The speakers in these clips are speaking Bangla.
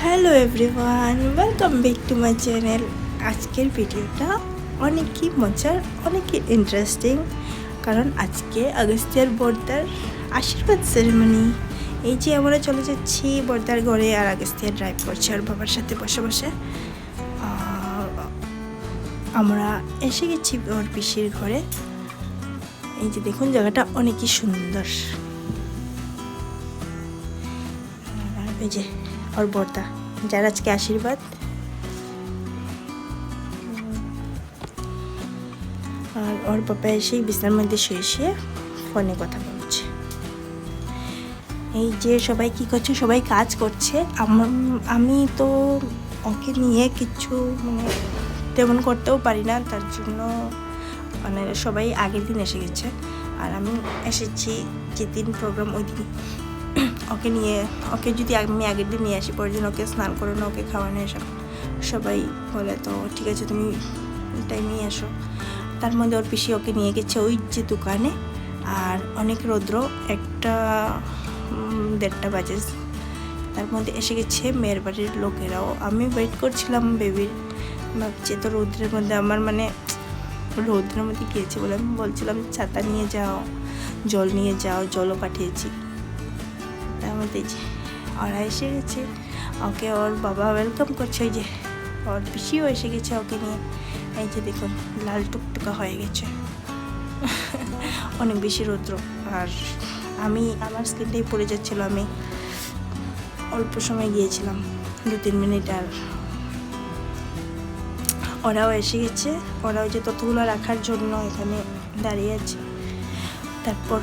Hello everyone, welcome back to my channel. আজকের ভিডিওটা অনেকই মজার, অনেকই ইন্টারেস্টিং, কারণ আজকে আগস্তিয়ার বর্দার আশীর্বাদ সেরেমনি। এই যে আমরা চলে যাচ্ছি বর্দার ঘরে, আর আগস্তিয়া ড্রাইভ করছে আর বাবার সাথে বসে বসে। আমরা এসে গেছি ওর পিসির ঘরে। এই যে দেখুন, জায়গাটা অনেকই সুন্দর। এই যে ওর বর্দা, যার আজকে আশীর্বাদ। আর ওর বাবা এসেই বিছানার মধ্যে শুয়ে শুয়ে ফোনে কথা বলছে। এই যে সবাই কি করছে, সবাই কাজ করছে। আমি তো ওকে নিয়ে কিছু তেমন করতেও পারি না, তার জন্য সবাই আগের দিন এসে গেছে। আর আমি এসেছি যেদিন প্রোগ্রাম, ওই দিন ওকে যদি আমি আগের দিন নিয়ে আসি, পরের দিন ওকে স্নান করানো, ওকে খাওয়ানো, এসব সবাই বলে তো ঠিক আছে তুমি টাইমেই আসো। তার মধ্যে ওর পিসি ওকে নিয়ে গেছে ওই যে দোকানে। আর অনেক রৌদ্র, 1-1:30 বাজে। তার মধ্যে এসে গেছে মেয়ের বাড়ির লোকেরাও। আমি ওয়েট করছিলাম বেবির, ভাবছি তো রৌদ্রের মধ্যে রৌদ্রের মধ্যে গিয়েছে বলে আমি বলছিলাম ছাতা নিয়ে যাও, জল নিয়ে যাও, জলও পাঠিয়েছি। তার মধ্যে যে ওরা এসে গেছে, ওকে ওর বাবা ওয়েলকাম করছে। ওই যে ওর পিসিও এসে গেছে ওকে নিয়ে। এই যে দেখুন, লাল টুকটুকা হয়ে গেছে, অনেক বেশি রৌদ্র। আর আমার স্কিনটাই পড়ে যাচ্ছিল। আমি অল্প সময় গিয়েছিলাম, 2-3 মিনিট। আর ওরাও এসে গেছে, ওরাও যে ততগুলো রাখার জন্য এখানে দাঁড়িয়ে আছে। তারপর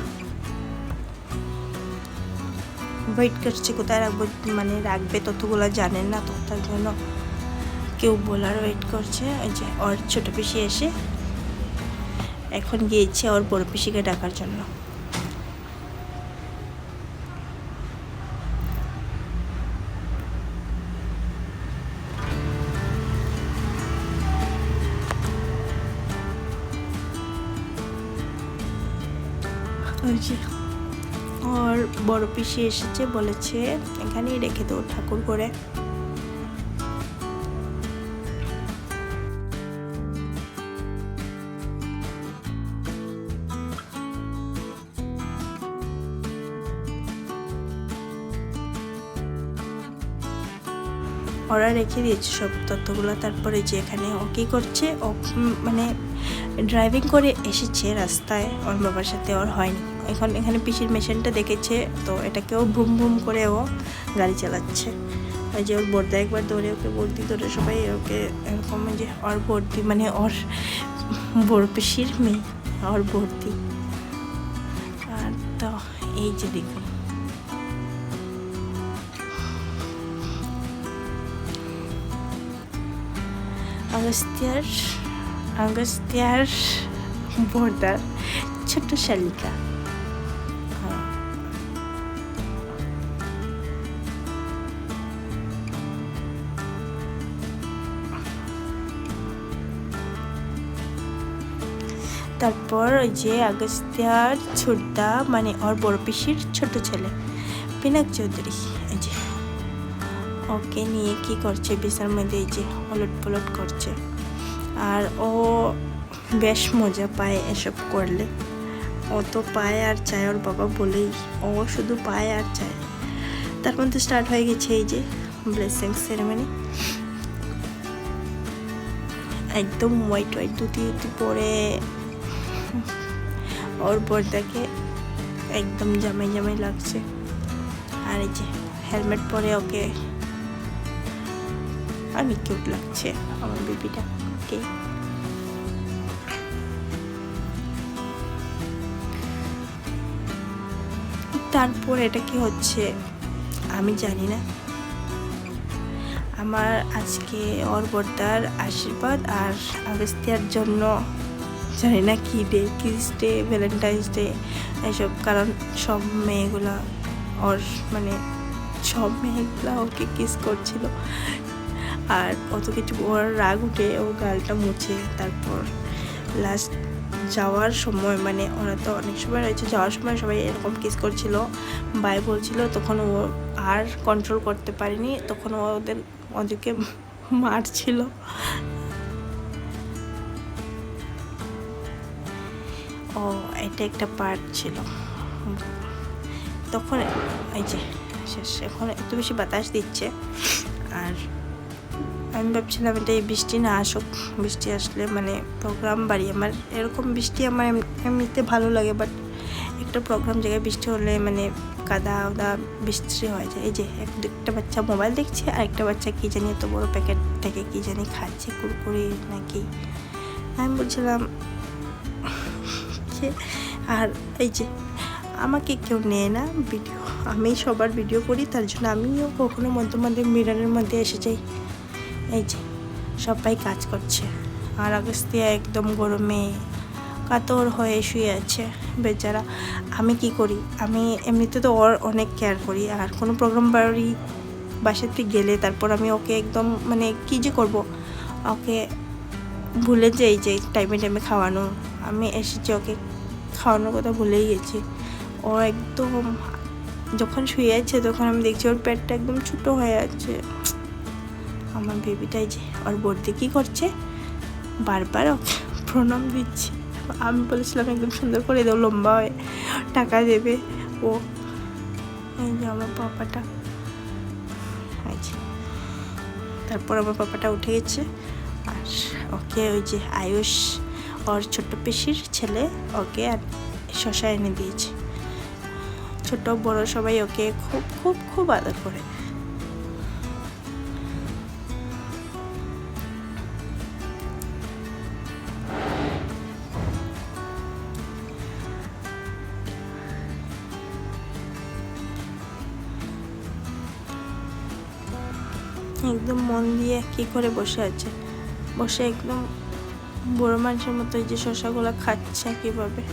ওয়েট করছে কোথায় রাখবো, রাখবে ততগুলো জানেন না তো, তার জন্য কেউ বলার ওয়েট করছে। ওই যে ওর ছোটো পিসি এসে এখন গিয়েছে ওর বড় পিসিকে ডাকার জন্য। ওই যে ওর বড় পিসি এসেছে, বলেছে এখানেই রেখে দেবো ঠাকুর করে। ওরা রেখে দিয়েছে সব তথ্যগুলো। তারপরে যে এখানে ও কী করছে, ও ড্রাইভিং করে এসেছে রাস্তায়, ওর বাবার সাথে ওর হয়নি। এখানে পিসির মেশিনটা দেখেছে, তো এটাকেও ভুম ভুম করে ও গাড়ি চালাচ্ছে। ওই যে ওর বর্দা একবার ধরে ওকে বর্দি ধরে সবাই ওকে এরকম, যে ওর বর্দি ওর বড় পিসির মেয়ে, ওর বর্দি। আর তো এই যে দেখুন, আগস্তিয়ার বর্দার ছোট্ট শালিকা। তারপর ওই যে আগস্তিয়ার ছোটদা, ওর বড় পিসির ছোট ছেলে পিনাক চৌধুরী, এই যে ওকে নিয়ে কি করছে বিছানার মধ্যে, এই যে ওলট পলট করছে। আর ও বেশ মজা পায় এসব করলে। ও তো পায় আর চায়, ওর বাবা বলেই ও শুধু পায় আর চায়। তার মধ্যে স্টার্ট হয়ে গেছে এই যে ব্লেসিং সেরেমনি। একদম হোয়াইট ধুতি পরে ওর বর্দাকে একদম জামাই জামাই লাগছে। আর এই যে হেলমেট পরে ওকে অনেক কিউট লাগছে আমার বেবিটাকে। তারপর এটা কি হচ্ছে আমি জানি না। আমার আজকে ওর বর্দার আশীর্বাদ আর আগস্তিয়ার জন্য জানি না কী day, kiss day, valentine's day এসব, কারণ সব মেয়েগুলা ওকে কিস করছিল। আর কত কিছু, ওর রাগ উঠে ও গালটা মুছে তারপর লাস্ট যাওয়ার সময় মানে ওরা তো অনেক সময় রয়েছে, যাওয়ার সময় সবাই এরকম কিস করছিল, বাই বলছিল, তখন ও আর কন্ট্রোল করতে পারেনি, তখন ও ওদেরকে মারছিল। ও এটা একটা পার্ট ছিল তখন। এই যে শেষ, এখন এত বেশি বাতাস দিচ্ছে, আর আমি ভাবছিলাম এটা এই বৃষ্টি না আসুক, বৃষ্টি আসলে মানে প্রোগ্রাম বাড়ি, আমার এরকম বৃষ্টি আমার এমনিতে ভালো লাগে, বাট একটা প্রোগ্রাম জায়গায় বৃষ্টি হলে মানে কাদা উদা বৃষ্টি হয়ে যায়। এই যে একটা বাচ্চা মোবাইল দেখছে, আর একটা বাচ্চা কী জানি এত বড় প্যাকেট থেকে কী জানি খাচ্ছে, কুরকুরি নাকি। আমি বলছিলাম আর এই যে আমাকে কেউ নেয় না ভিডিও, আমি সবার ভিডিও করি, তার জন্য আমিও কখনো মধ্যে মধ্যে মিররের মধ্যে এসে যাই। এই যে সবাই কাজ করছে, আর আগস্তিয়া একদম গরমে কাতর হয়ে শুয়ে আছে বেচারা। আমি কি করি, আমি এমনিতে তো ওর অনেক কেয়ার করি, আর কোনো প্রোগ্রাম বাসাতে গেলে তারপর আমি ওকে একদম মানে কী যে করব, ওকে ভুলে যাই যে টাইমে টাইমে খাওয়ানো। আমি এসেছি ওকে খাওয়ানোর কথা ভুলেই গেছি। ও একদম যখন শুয়ে আছে তখন আমি দেখছি ওর পেটটা একদম ছোটো হয়ে আছে। আমার বেবিটাই যে ওর বর্দি কী করছে, বারবার ওকে প্রণাম দিচ্ছে। আমি বলেছিলাম একদম সুন্দর করে দেও, লম্বা হয়ে টাকা দেবে ও। এই যে আমার পাপাটা, তারপর আমার পাপাটা উঠে গেছে, আর ওকে ওই যে আয়ুষ ওর ছোট্ট পিসির ছেলে ওকে আর শশা এনে দিয়েছে। ছোট বড় সবাই ওকে খুব খুব খুব আদর করে। একদম মন দিয়ে কি করে বসে আছে, বসে একদম বড় মানুষের মতো এই যে শশাগুলো খাচ্ছে কিভাবে।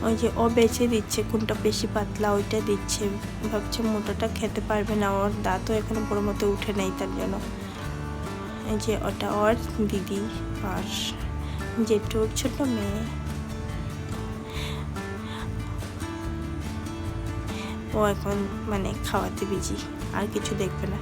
ওই যে ও বেছে দিচ্ছে কোনটা বেশি পাতলা ওইটা দিচ্ছে, ভাবছে মোটাটা খেতে পারবে না, ওর দাঁতও এখনো বড় মতো উঠে নেই, তার জন্য। এই যে ওটা ওর দিদি আর জেঠুর ছোট মেয়ে। ও এখন মানে খাওয়াতে বিজি, আর কিছু দেখবে না।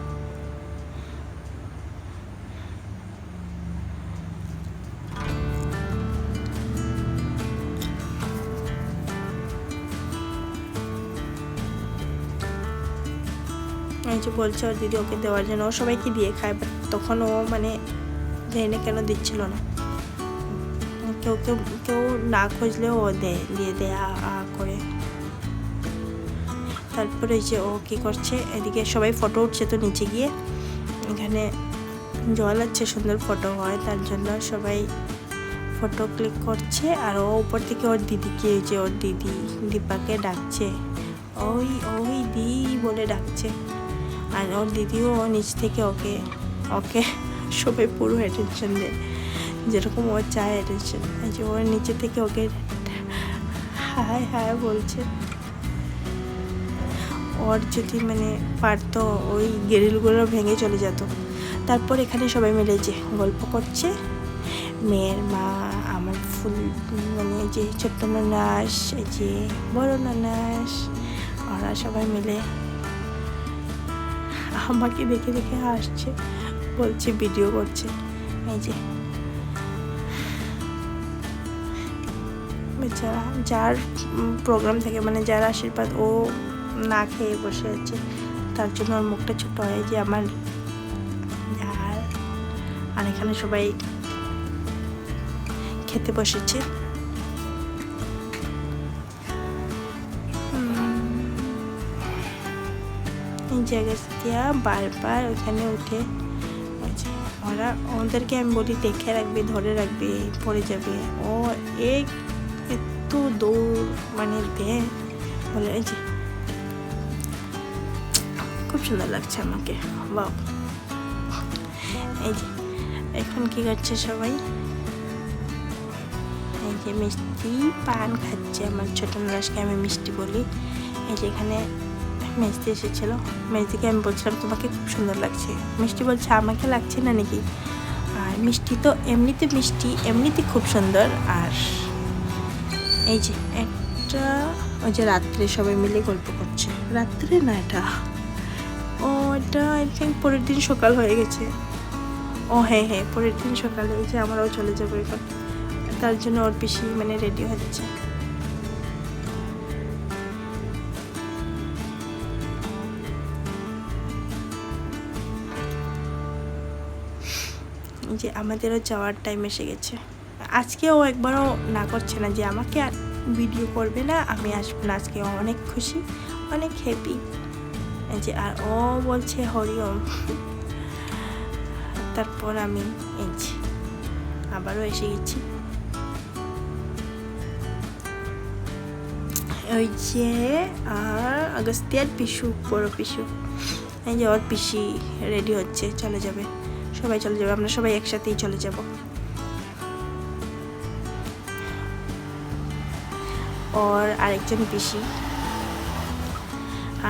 এই যে বলছে ওর দিদি ওকে দেওয়ার জন্য, ও সবাইকে দিয়ে খায়, বাট তখন ও মানে জানি কেন দিচ্ছিল না। কেউ কেউ কেউ না খুঁজলেও ও দিয়ে দেয় করে। তারপরে যে ও কী করছে, এদিকে সবাই ফটো উঠছে তো নিচে গিয়ে, এখানে জল আছে, সুন্দর ফটো হয়, তার জন্য সবাই ফটো ক্লিক করছে। আর ও উপর থেকে ওর দিদিকে, যে ওর দিদি দীপাকে ডাকছে, ওই ওই দি বলে ডাকছে। আর ওর দিদিও নিচ থেকে ওকে ওকে সবাই পুরো অ্যাটেনশন দেয়, যেরকম ও চায় অ্যাটেনশন। এই যে ওর নিচে থেকে ওকে হাই হাই বলছে। ওর যদি মানে পারতো ওই গ্রিলগুলো ভেঙে চলে যেত। তারপর এখানে সবাই মিলে যে গল্প করছে, মেয়ের মা, আমার ফুল মানে যে ছোট্ট নানাস, এই যে বড় নানাস, ওরা সবাই মিলে আমাকে দেখে দেখে হাসছে, বলছে ভিডিও করছে। এই যে বেচারা, যার প্রোগ্রাম থেকে মানে যার আশীর্বাদ, ও না খেয়ে বসে আছে, তার জন্য ওর মুখটা ছোট হয়। যে আমার আর এখানে সবাই খেতে বসেছে। এই জায়গা দিয়া বারবার ওখানে উঠে, ওরা ওদেরকে আমি বলি দেখে রাখবে, ধরে রাখবে, পড়ে যাবে। ও এত দৌড় মানে দেয় বলে। এই যে খুব সুন্দর লাগছে আমাকে, বাহ। এই যে এখন কি করছে সবাই, এই যে মিষ্টি পান খাচ্ছে, আমার ছোটো ননাসকে আমি মিষ্টি বলি। এই যে এখানে মিষ্টি এসেছিলো, মিষ্টিকে আমি বলছিলাম তোমাকে খুব সুন্দর লাগছে, মিষ্টি বলছে আমাকে লাগছে না নাকি। আর মিষ্টি তো এমনিতে খুব সুন্দর। আর এই যে একটা ওই যে রাত্রে সবাই মিলে গল্প করছে, রাত্রে না এটা এটা আই থিঙ্ক পরের দিন সকাল হয়ে গেছে। ও হ্যাঁ পরের দিন সকালে। এই যে আমরাও চলে যাবো এখন, তার জন্য ওর পিসি মানে রেডি হচ্ছে। যে আমাদেরও যাওয়ার টাইম এসে গেছে। আজকে ও একবারও না করছে না যে আমাকে ভিডিও করবে না, আমি আসবো না। আজকে অনেক খুশি, অনেক হ্যাপি। যে আর ও বলছে হরিওম। তারপর আমি এই যে আবারও এসে গেছি। ওই যে আর আগস্তিয়ার পিসু, বড় পিসু, এই যে ওর পিসি রেডি হচ্ছে, চলে যাবে, সবাই চলে যাবে, আমরা সবাই একসাথেই চলে যাব। ওর আরেকজন পিসি।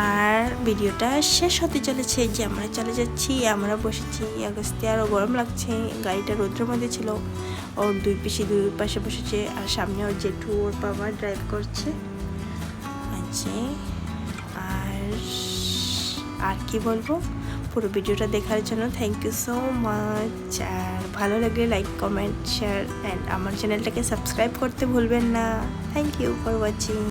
আর ভিডিওটা শেষ হতে চলেছে, যে আমরা চলে যাচ্ছি, আমরা বসেছি। আগস্তিয়ারও গরম লাগছে, গাড়িটা রৌদ্রের মধ্যে ছিল। ওর দুই পিসি দুই পাশে বসেছে, আর সামনে ওর জেঠু ওর বাবা ড্রাইভ করছে। আর কি বলবো, পুরো ভিডিওটা দেখার জন্য থ্যাংক ইউ সো মাচ। আর ভালো লাগলে লাইক, কমেন্ট, শেয়ার অ্যান্ড আমার চ্যানেলটাকে সাবস্ক্রাইব করতে ভুলবেন না। Thank you for watching.